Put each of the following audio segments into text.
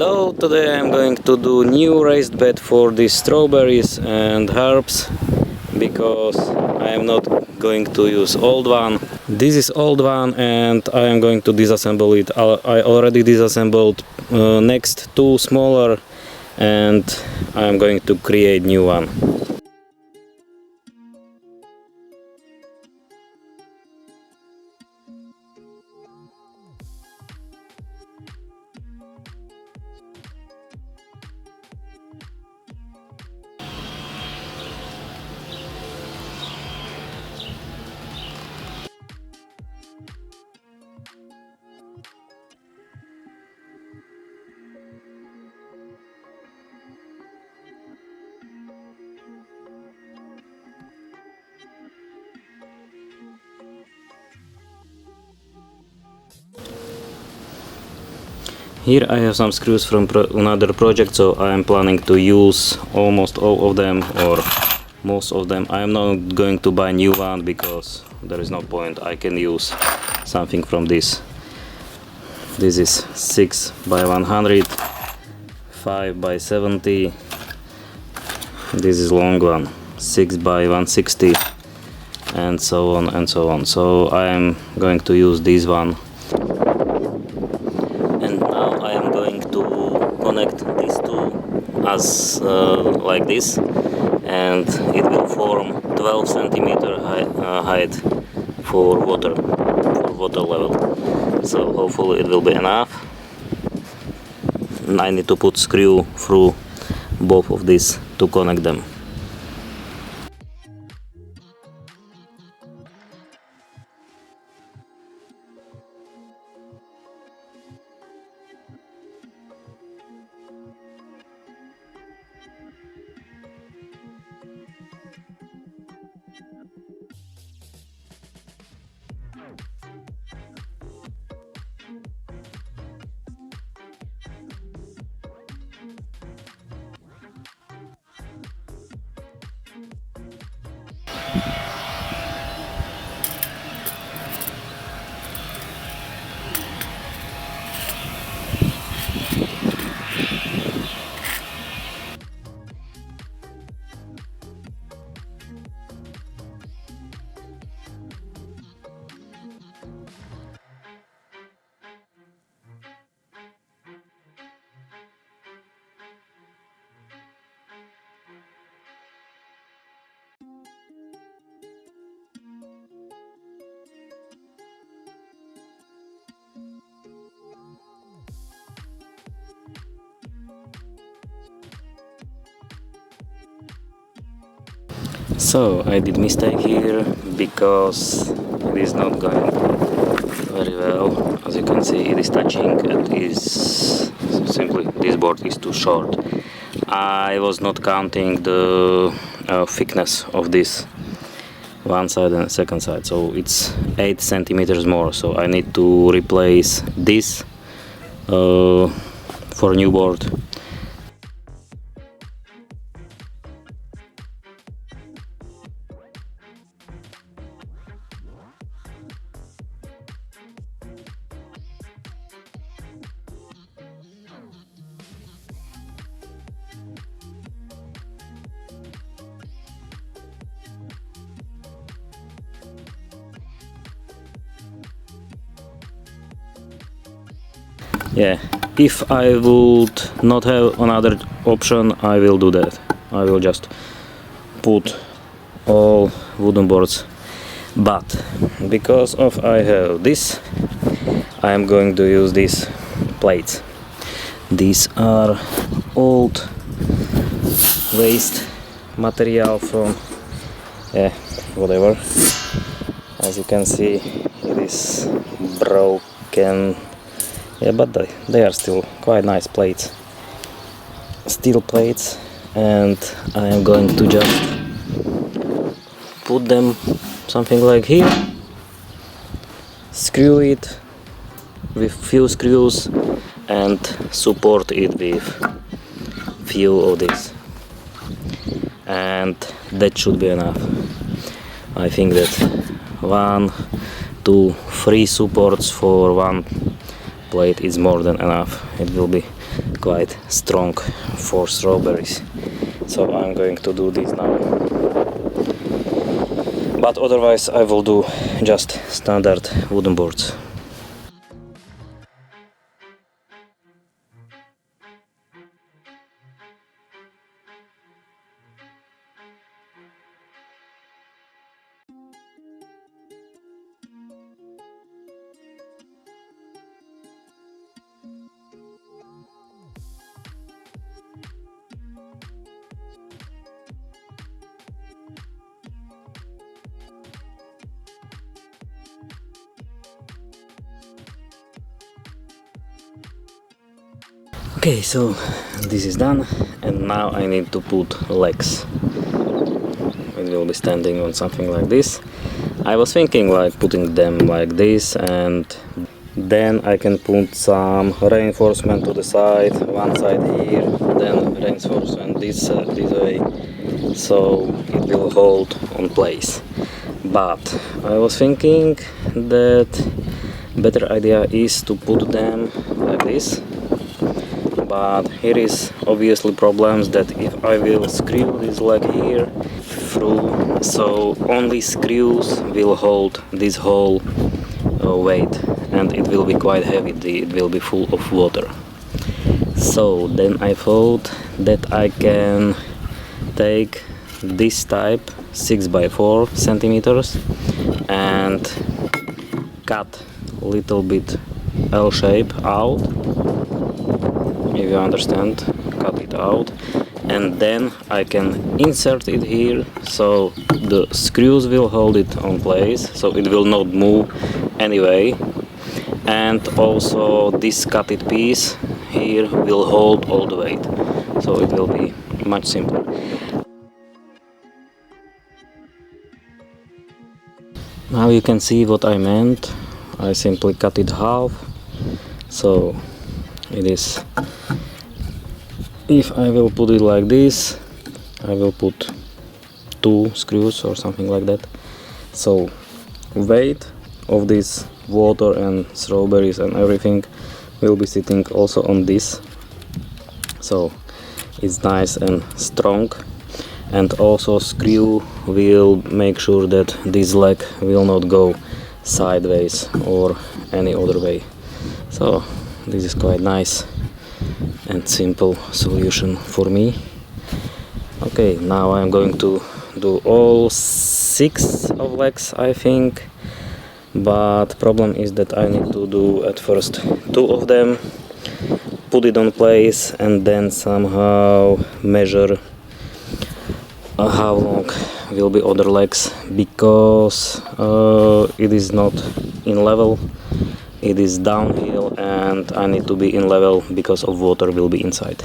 Hello, today I'm going to do new raised bed for these strawberries and herbs because I am not going to use old one. This is old one and I am going to disassemble it. I already disassembled next two smaller and I am going to create new one. Here I have some screws from another project, so I am planning to use almost all of them or most of them. I am not going to buy new one because there is no point. I can use something from this. This is 6 by 100, 5 by 70. This is long one, 6 by 160, and so on and so on. So I am going to use this one. I am going to connect these two as like this, and it will form 12 centimeter height for water level. So hopefully it will be enough. I need to put screw through both of these to connect them. So I did mistake here because it is not going very well. As you can see, it is touching. It is simply, this board is too short. I was not counting the thickness of this one side and second side, so it's 8 centimeters more. So I need to replace this for a new board. Yeah, if I would not have another option, I will do that. I will just put all wooden boards, but because of I have this, I am going to use these plates. These are old waste material from whatever. As you can see, it is broken. Yeah, but they are still quite nice plates, steel plates, and I am going to just put them something like here, screw it with few screws and support it with few of these, and that should be enough. I think that 1, 2, 3 supports for one plate is more than enough. It will be quite strong for strawberries. So I'm going to do this now. But otherwise I will do just standard wooden boards. Okay, so this is done, and now I need to put legs. It will be standing on something like this. I was thinking like putting them like this, and then I can put some reinforcement to the side, one side here, then reinforcement this way, so it will hold on place. But I was thinking that better idea is to put them like this. But here is obviously problems that if I will screw this leg here through, so only screws will hold this whole weight, and it will be quite heavy, it will be full of water. So then I thought that I can take this type 6 by 4 centimeters and cut a little bit L shape out, if you understand, cut it out, and then I can insert it here, so the screws will hold it on place, so it will not move anyway, and also this cutted piece here will hold all the weight, so it will be much simpler. Now you can see what I meant. I simply cut it half, so it is, if I will put it like this, I will put 2 screws or something like that, so weight of this water and strawberries and everything will be sitting also on this, so it's nice and strong, and also screw will make sure that this leg will not go sideways or any other way. So this is quite nice and simple solution for me. Okay, now I'm going to do all 6 of legs, I think, but problem is that I need to do at first 2 of them, put it on place, and then somehow measure how long will be other legs, because it is not in level, it is downhill, and I need to be in level because of water will be inside.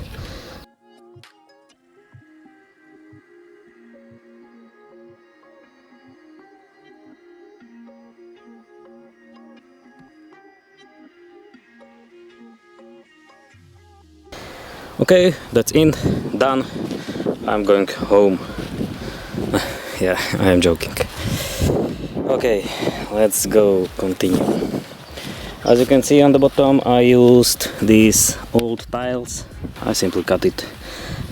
Okay, that's in, done. I'm going home. Yeah, I am joking. Okay, let's go continue. As you can see on the bottom, I used these old tiles. I simply cut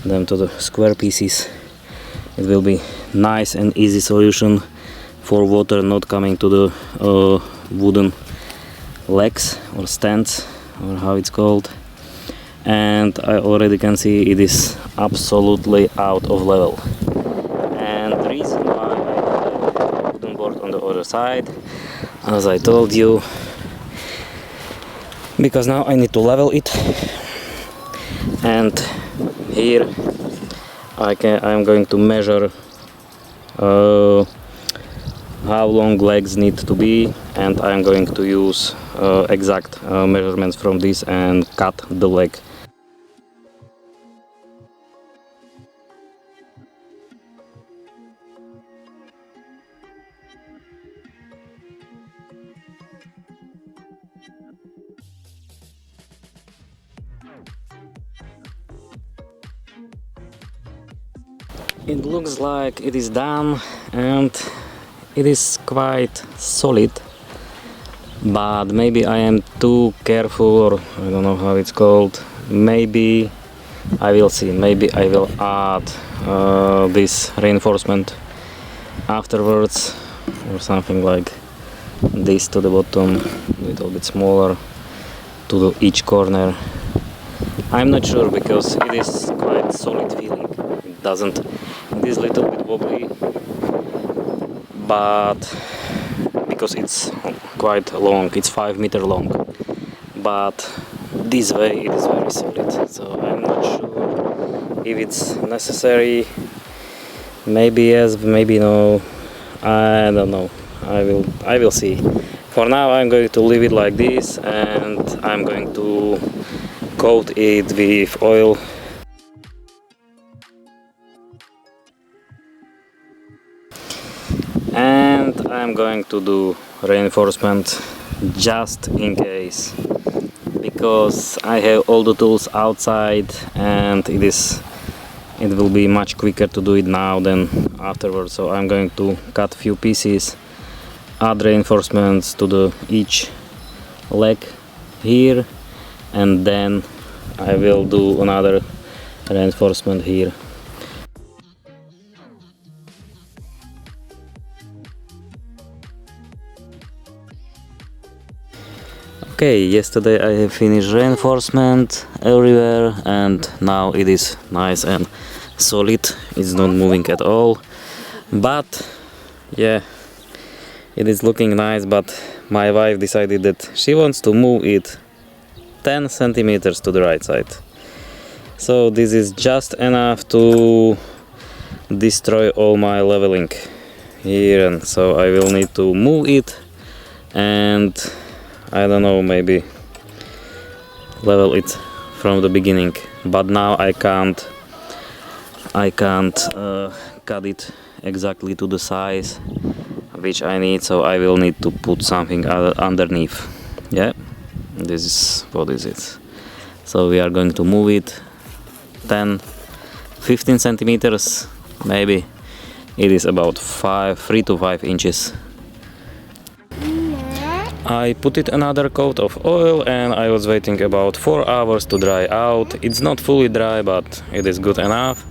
them to the square pieces. It will be nice and easy solution for water not coming to the wooden legs or stands, or how it's called. And I already can see it is absolutely out of level. And the reason why I put the wooden board on the other side, as I told you, because now I need to level it, and here I'm going to measure how long legs need to be, and I'm going to use exact measurements from this and cut the leg. It looks like it is done, and it is quite solid, but maybe I am too careful, or I don't know how it's called, maybe I will see, maybe I will add this reinforcement afterwards or something like this to the bottom, a little bit smaller to each corner. I'm not sure because it is quite solid feeling. It is a little bit wobbly, but because it's quite long, it's 5 meter long, but this way it is very solid, so I'm not sure if it's necessary. Maybe yes, maybe no, I don't know. I will see. For now I'm going to leave it like this, and I'm going to coat it with oil. And I'm going to do reinforcement just in case, because I have all the tools outside, and it will be much quicker to do it now than afterwards. So I'm going to cut few pieces, add reinforcements to each leg here, and then I will do another reinforcement here. Okay, yesterday I have finished reinforcement everywhere, and now it is nice and solid. It's not moving at all, but yeah, it is looking nice. But my wife decided that she wants to move it 10 centimeters to the right side. So this is just enough to destroy all my leveling here, and so I will need to move it and I don't know, maybe level it from the beginning. But now I can't cut it exactly to the size which I need, so I will need to put something underneath. Yeah, this is what is it. So we are going to move it 10-15 centimeters, maybe. It is about 3 to 5 inches. I put it another coat of oil, and I was waiting about 4 hours to dry out. It's not fully dry, but it is good enough.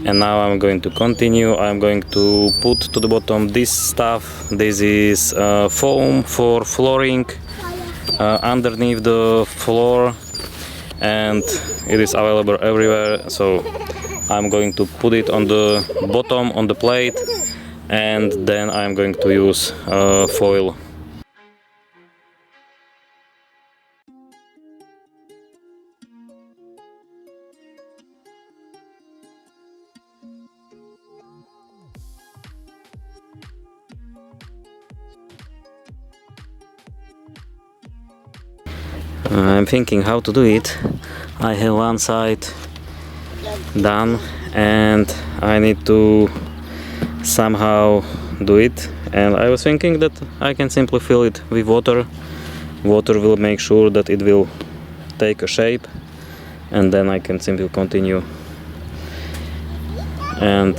And now I'm going to continue. I'm going to put to the bottom this stuff. This is foam for flooring underneath the floor, and it is available everywhere. So I'm going to put it on the bottom on the plate, and then I'm going to use foil. I'm thinking how to do it. I have one side done, and I need to somehow do it, and I was thinking that I can simply fill it with water. Water will make sure that it will take a shape, and then I can simply continue, and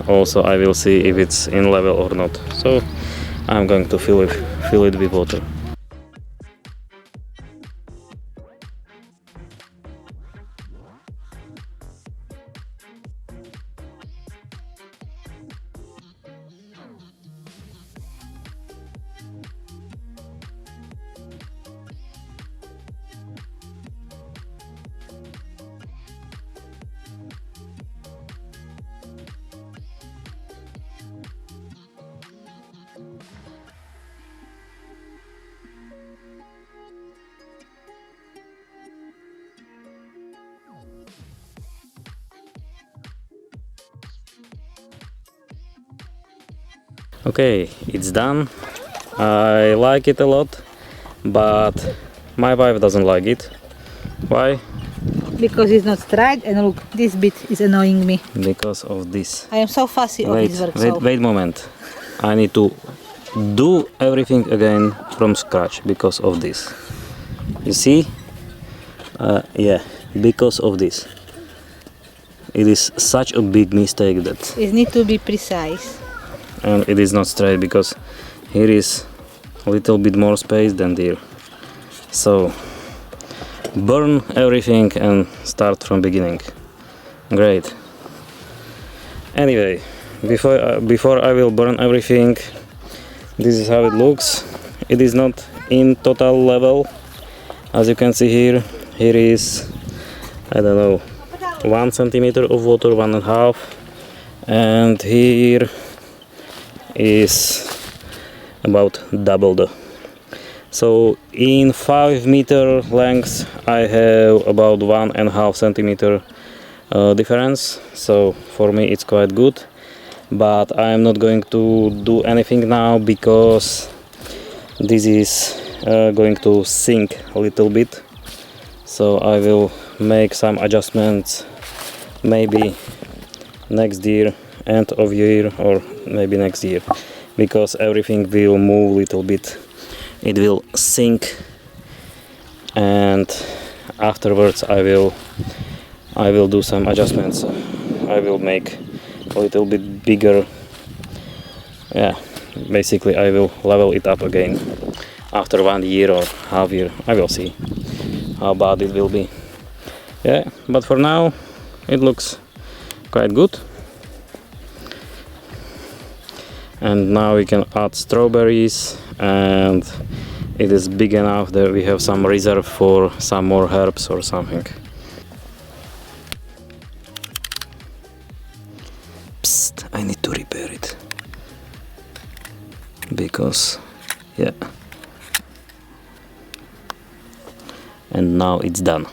also I will see if it's in level or not. So I'm going to fill it with water. Okay, it's done. I like it a lot, but my wife doesn't like it. Why? Because it's not straight, and look, this bit is annoying me. Because of this. I am so fussy on this work. Wait moment. I need to do everything again from scratch because of this. You see? Yeah, because of this. It is such a big mistake that It needs to be precise. and it is not straight, because here is a little bit more space than there. So burn everything and start from beginning. Great. Anyway, before I will burn everything, this is how it looks. It is not in total level, as you can see here. Here is, I don't know, 1 centimeter of water, 1.5, and here is about double the. So in 5 meter length I have about 1.5 centimeter difference, so for me it's quite good, but I am not going to do anything now because this is going to sink a little bit, so I will make some adjustments maybe next year, end of year, or maybe next year, because everything will move a little bit. It will sink, and afterwards I will do some adjustments. I will make a little bit bigger. Yeah, basically I will level it up again after 1 year or half year. I will see how bad it will be. Yeah, but for now it looks quite good. And now we can add strawberries, and it is big enough that we have some reserve for some more herbs or something. Psst, I need to repair it, because yeah, and now it's done.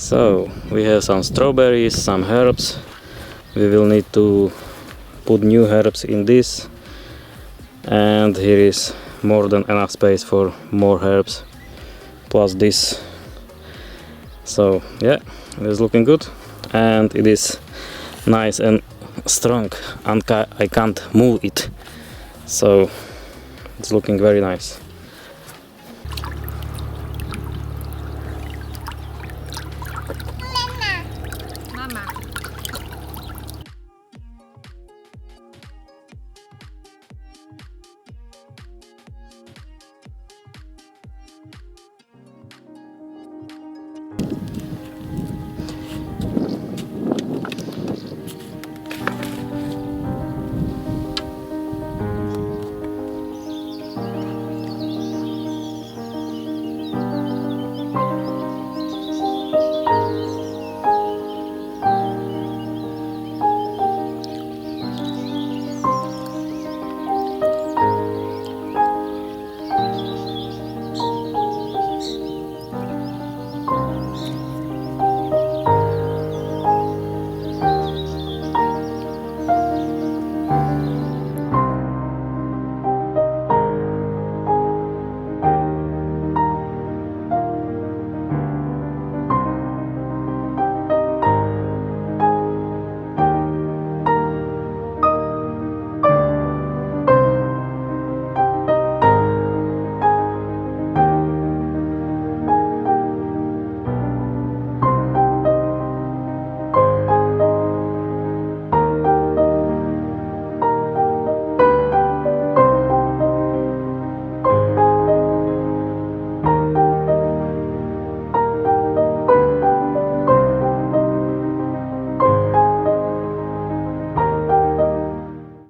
So we have some strawberries, some herbs. We will need to put new herbs in this, and here is more than enough space for more herbs, plus this. So yeah, it is looking good, and it is nice and strong, and I can't move it, so it's looking very nice.